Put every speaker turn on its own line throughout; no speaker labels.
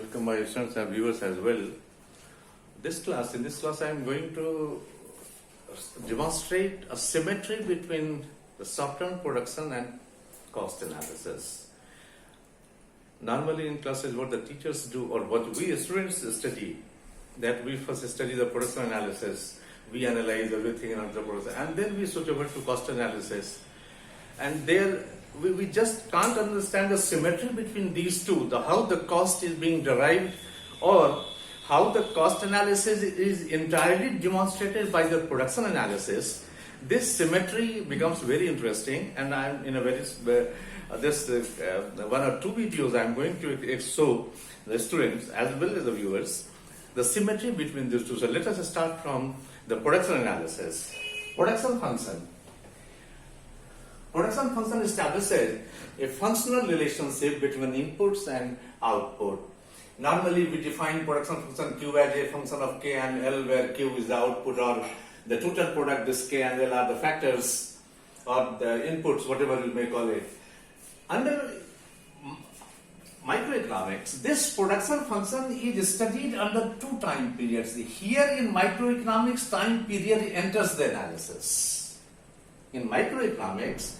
welcome my students and viewers as well. In this class I am going to demonstrate a symmetry between the software production and cost analysis. Normally in classes what the teachers do or what we students study, that we first study the production analysis, we analyze everything in the production and then we switch over to cost analysis. And there we just can't understand the symmetry between these two, how the cost is being derived or how the cost analysis is entirely demonstrated by the production analysis. This symmetry becomes very interesting, and I'm in a very one or two videos I'm going to show the students as well as the viewers the symmetry between these two. So let us start from the production analysis. Production function. Production function establishes a functional relationship between inputs and output. Normally we define production function Q as a function of K and L, where Q is the output or the total product, this K and L are the factors or the inputs, whatever you may call it. Under microeconomics, this production function is studied under two time periods. Here in microeconomics, time period enters the analysis. In microeconomics,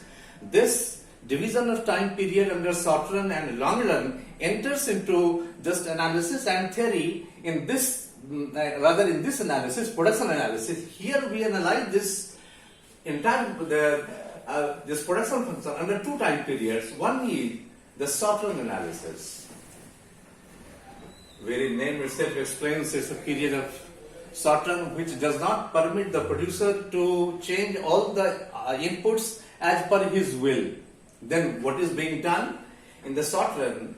this division of time period under short run and long run enters into just analysis and theory. In this, rather in this analysis, production analysis, here we analyze this entire this production function under two time periods. One is the short run analysis. Very name itself explains it's a period of short run which does not permit the producer to change all the inputs as per his will. Then what is being done? In the short run,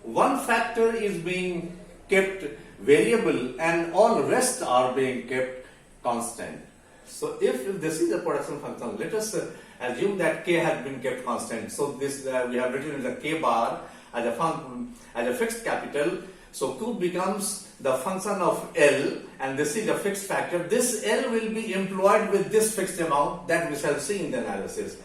one factor is being kept variable and all rest are being kept constant. So if this is a production function, let us assume that K has been kept constant. So this we have written in the K bar as a fixed capital. So Q becomes the function of L, and this is a fixed factor. This L will be employed with this fixed amount that we shall see in the analysis.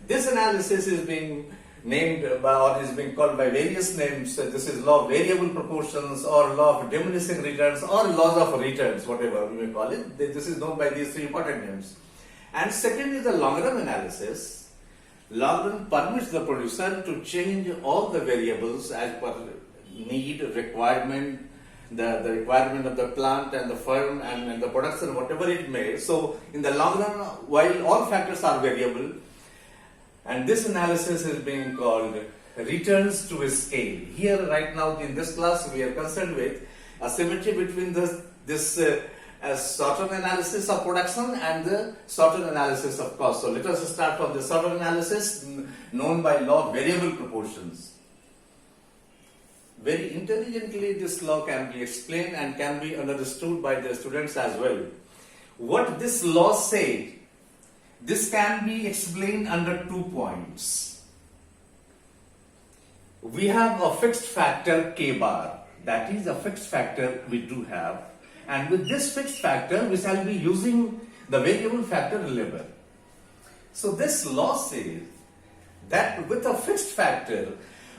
This analysis is being named by, or is being called by various names. This is law of variable proportions or law of diminishing returns or laws of returns, whatever we may call it. This is known by these three important names. And second is the long run analysis. Long run permits the producer to change all the variables as per need, requirement, the requirement of the plant and the firm and the production, whatever it may. So in the long run, while all factors are variable, and this analysis is being called returns to scale. Here right now in this class we are concerned with a symmetry between this short run analysis of production and the short run analysis of cost. So let us start from the short run analysis known by law of variable proportions. Very intelligently this law can be explained and can be understood by the students as well. What this law says, this can be explained under 2 points. We have a fixed factor K bar, that is a fixed factor we do have, and with this fixed factor we shall be using the variable factor labor. So this law says that with a fixed factor,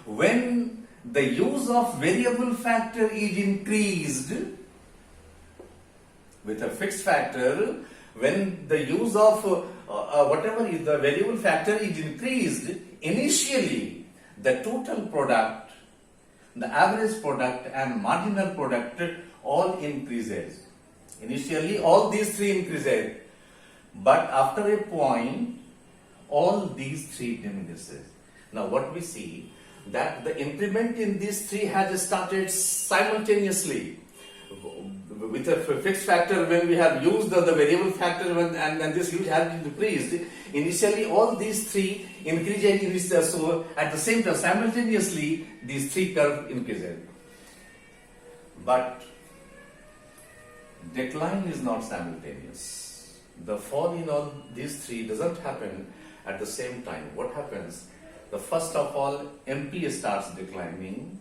when the use of variable factor is increased, with a fixed factor, when the use of whatever is the variable factor is increased, initially the total product, the average product and marginal product all increases. Initially all these three increases, but after a point all these three diminishes. Now what we see, that the increment in these three has started simultaneously. With a fixed factor, when we have used the variable factor and this use has decreased, initially all these three increases, so at the same time simultaneously these three curves increases. But decline is not simultaneous. The fall in all these three doesn't happen at the same time. What happens? The first of all, MP starts declining,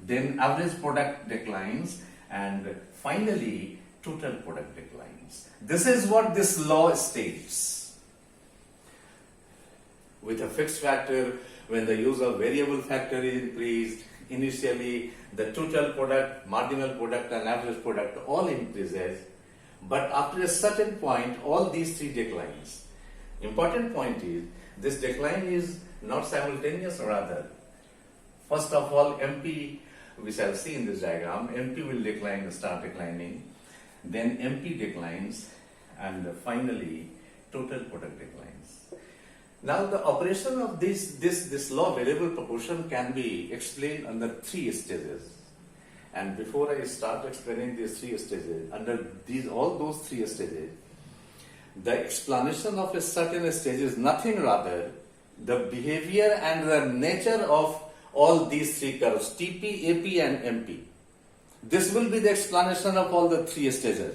then average product declines, and finally total product declines. This is what this law states. With a fixed factor, when the use of variable factor is increased, initially the total product, marginal product and average product all increases, but after a certain point all these three declines. Important point is this decline is not simultaneous, rather first of all MP, we shall see in this diagram, MP will decline, start declining, then MP declines, and finally total product declines. Now the operation of this law of variable proportion can be explained under three stages. And before I start explaining these three stages, under all those three stages, the explanation of a certain stage is nothing rather the behavior and the nature of all these three curves, TP, AP and MP. This will be the explanation of all the three stages.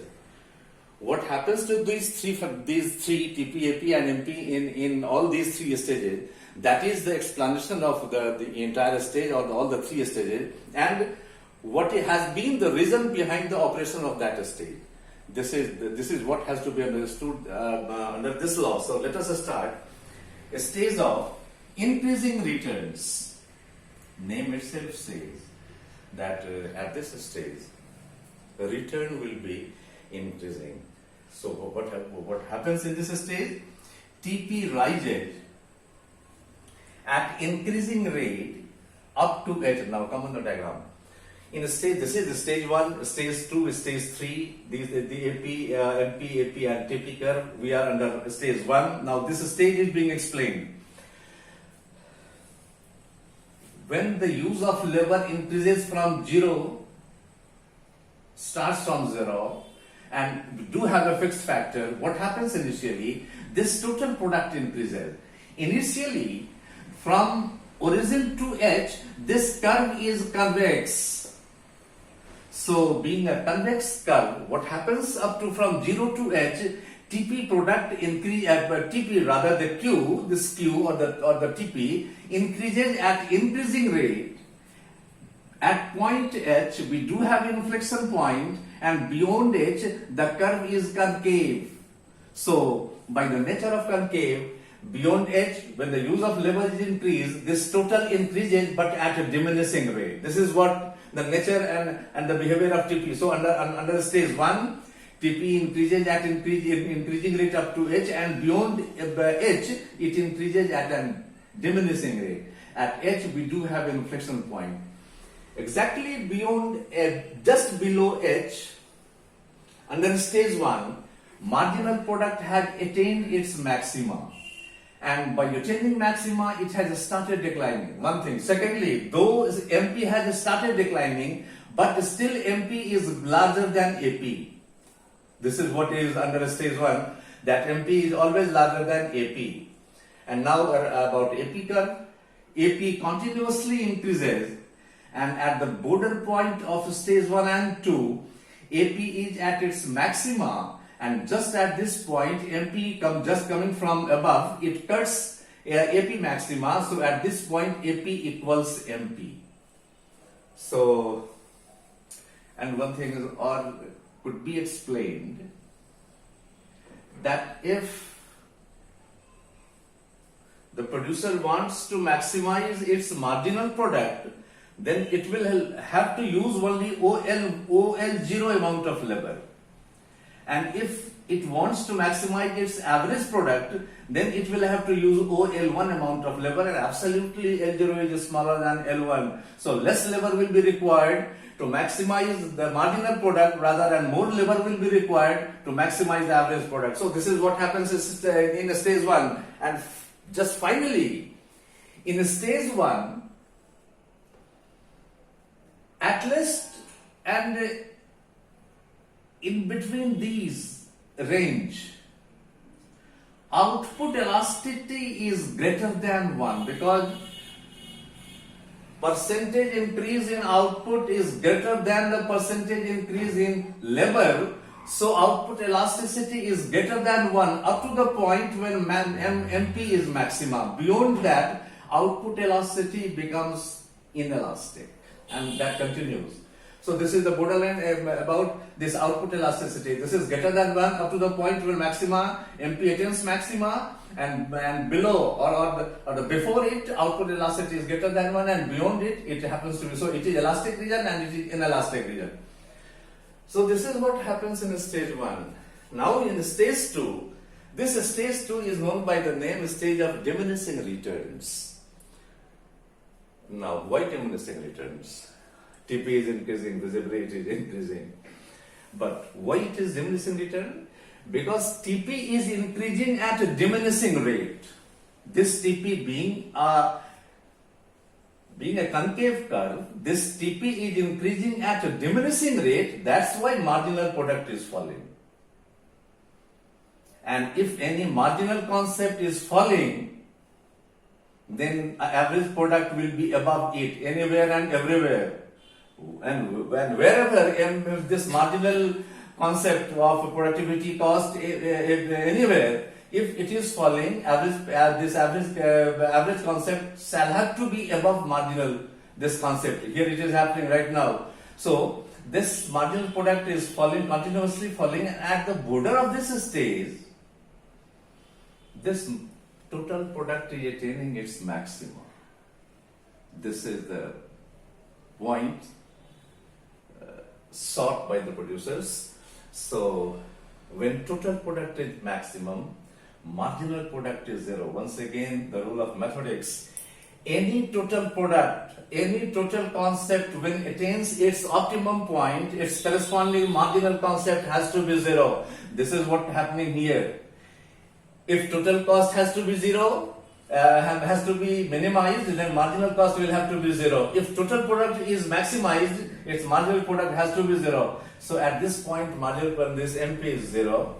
What happens to these three TP, AP and MP in all these three stages, that is the explanation of the entire stage or all the three stages, and what has been the reason behind the operation of that stage. This is what has to be understood under this law. So let us start. A stage of increasing returns. Name itself says that at this stage, the return will be increasing. So what happens in this stage? TP rises at increasing rate up to H. Now come on the diagram. In a stage, this is the stage 1, stage 2, stage 3, the AP, MP, AP and TP curve, we are under stage 1. Now this stage is being explained. When the use of labor increases from 0, starts from 0, and we do have a fixed factor, what happens initially? This total product increases. Initially, from origin to H, this curve is convex. So, being a convex curve, what happens up to from 0 to H, TP product increase, TP rather the Q, this Q or the TP increases at increasing rate. At point H, we do have inflection point, and beyond H, the curve is concave. So, by the nature of concave, beyond H, when the use of labor is increased, this total increases but at a diminishing rate. This is what the nature and the behavior of TP. So under stage 1, TP increases at increasing rate up to H, and beyond H, it increases at a diminishing rate. At H, we do have an inflection point. Exactly beyond, just below H, under stage 1, marginal product had attained its maxima. And by attaining maxima, it has started declining. One thing. Secondly, though MP has started declining, but still MP is larger than AP. This is what is under stage 1, that MP is always larger than AP. And now about AP curve. AP continuously increases, and at the border point of stage 1 and 2, AP is at its maxima. And just at this point, MP just coming from above, it cuts AP maxima. So at this point, AP equals MP. So, and one thing is, or could be explained, that if the producer wants to maximize its marginal product, then it will have to use only OL0 amount of labor. And if it wants to maximize its average product, then it will have to use OL1 amount of labor, and absolutely L0 is smaller than L1. So less labor will be required to maximize the marginal product, rather than more labor will be required to maximize the average product. So this is what happens in stage 1. And just finally, in stage 1, at least and in between these range, output elasticity is greater than 1, because percentage increase in output is greater than the percentage increase in labor. So output elasticity is greater than 1 up to the point when MP is maxima. Beyond that, output elasticity becomes inelastic, and that continues. So this is the borderline about this output elasticity. This is greater than 1 up to the point where maxima, MP attains maxima, and below or the before it, output elasticity is greater than 1, and beyond it, it happens to be. So it is elastic region and it is inelastic region. So this is what happens in stage 1. Now in stage 2, this stage 2 is known by the name stage of diminishing returns. Now why diminishing returns? TP is increasing, visibility is increasing. But why it is diminishing return? Because TP is increasing at a diminishing rate. This TP being a concave curve, this TP is increasing at a diminishing rate. That's why marginal product is falling. And if any marginal concept is falling, then average product will be above it anywhere and everywhere. And wherever this marginal concept of productivity cost anywhere, if it is falling, this average concept shall have to be above marginal this concept. Here it is happening right now. So this marginal product is falling, continuously falling, and at the border of this stage, this total product is attaining its maximum. This is the point sought by the producers. So when total product is maximum, marginal product is 0. Once again, the rule of mathematics, any total product, any total concept, when attains its optimum point, its corresponding marginal concept has to be 0. This is what happening here. If total cost has to be 0, has to be minimized, then marginal cost will have to be 0. If total product is maximized, its marginal product has to be 0. So at this point, marginal this MP is 0.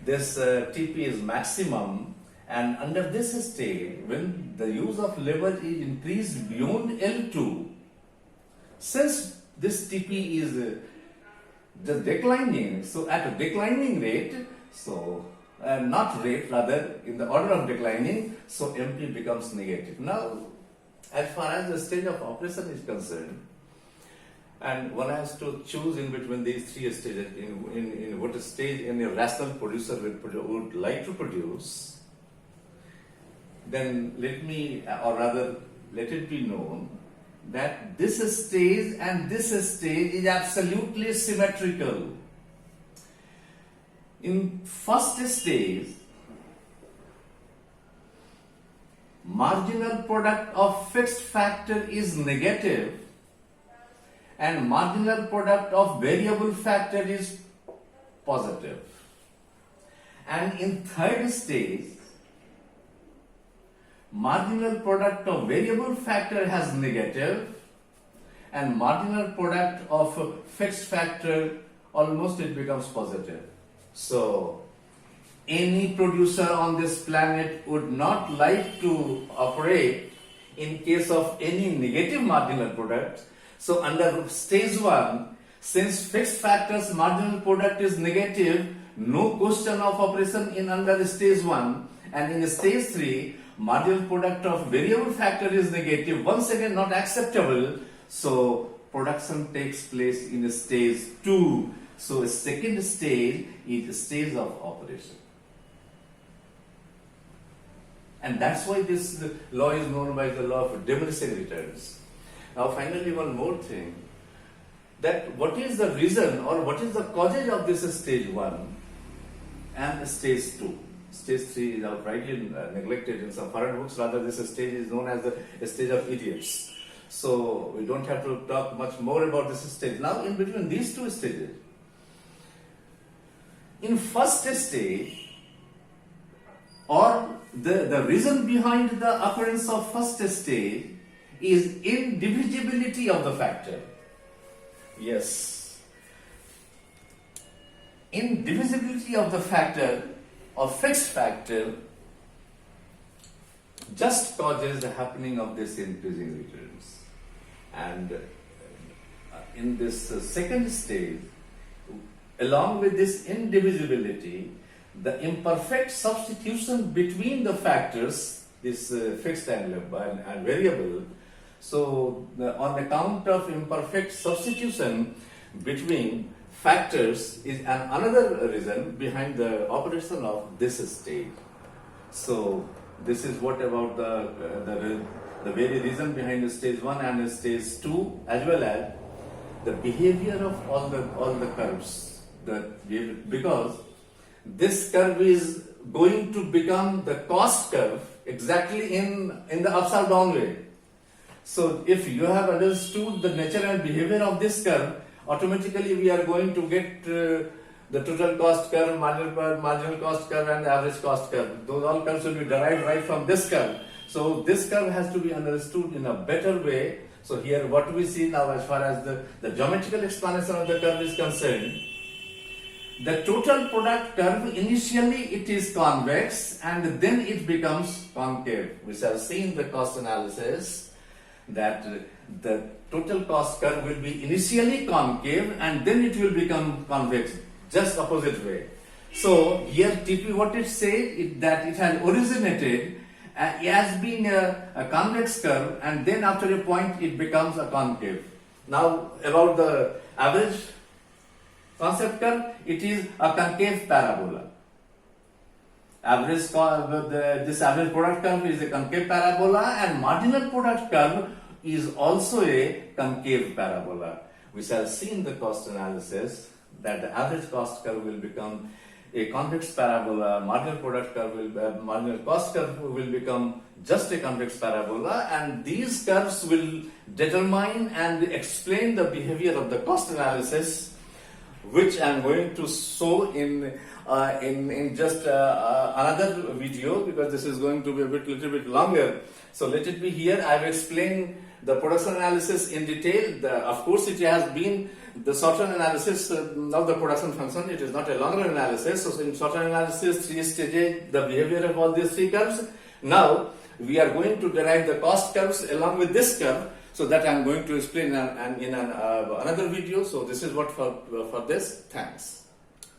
This TP is maximum, and under this state, when the use of leverage is increased beyond L2, since this TP is just declining, so at a declining rate, so not rate, rather in the order of declining, so MP becomes negative. Now, as far as the stage of operation is concerned, and one has to choose in between these three stages, in what stage any rational producer would like to produce, then let it be known that this stage and this stage is absolutely symmetrical. In first stage, marginal product of fixed factor is negative and marginal product of variable factor is positive. And in third stage, marginal product of variable factor has negative and marginal product of fixed factor almost it becomes positive. So any producer on this planet would not like to operate in case of any negative marginal product. So under stage 1, since fixed factors marginal product is negative, no question of operation in under stage 1, and in stage 3, marginal product of variable factor is negative, once again not acceptable, so production takes place in stage 2. So second stage is the stage of operation. And that's why this law is known by the law of diminishing returns. Now finally one more thing, that what is the reason or what is the causes of this stage 1 and stage 2? Stage 3 is outrightly neglected in some foreign books, rather this stage is known as the stage of idiots. So we don't have to talk much more about this stage. Now in between these two stages, in first stage, or the reason behind the occurrence of first stage is indivisibility of the factor. Yes. Indivisibility of the factor or fixed factor just causes the happening of this increasing returns. And in this second stage, along with this indivisibility, the imperfect substitution between the factors, this fixed and variable, So on account of imperfect substitution between factors is another reason behind the operation of this stage. So this is what about the very reason behind the stage 1 and stage 2, as well as the behavior of all the curves. Because this curve is going to become the cost curve exactly in the upside down way. So if you have understood the nature and behavior of this curve, automatically we are going to get the total cost curve, marginal cost curve, and the average cost curve. Those all curves will be derived right from this curve. So this curve has to be understood in a better way. So here what we see now, as far as the geometrical explanation of the curve is concerned, the total product curve, initially it is convex and then it becomes concave. We shall see in the cost analysis that the total cost curve will be initially concave and then it will become convex, just opposite way. So here TP, what it said, that it had originated as being a convex curve, and then after a point it becomes a concave. Now about the average concept curve, it is a concave parabola. This average product curve is a concave parabola, and marginal product curve is also a concave parabola. We shall see in the cost analysis that the average cost curve will become a convex parabola, marginal cost curve will become just a convex parabola, and these curves will determine and explain the behavior of the cost analysis, which I am going to show in just another video, because this is going to be little bit longer. So let it be here. I have explained the production analysis in detail. Of course, it has been the short-run analysis of the production function. It is not a long-run analysis. So in short-run analysis, 3 stages, the behavior of all these 3 curves. Now we are going to derive the cost curves along with this curve. So that I am going to explain in another video. So this is what for this. Thanks.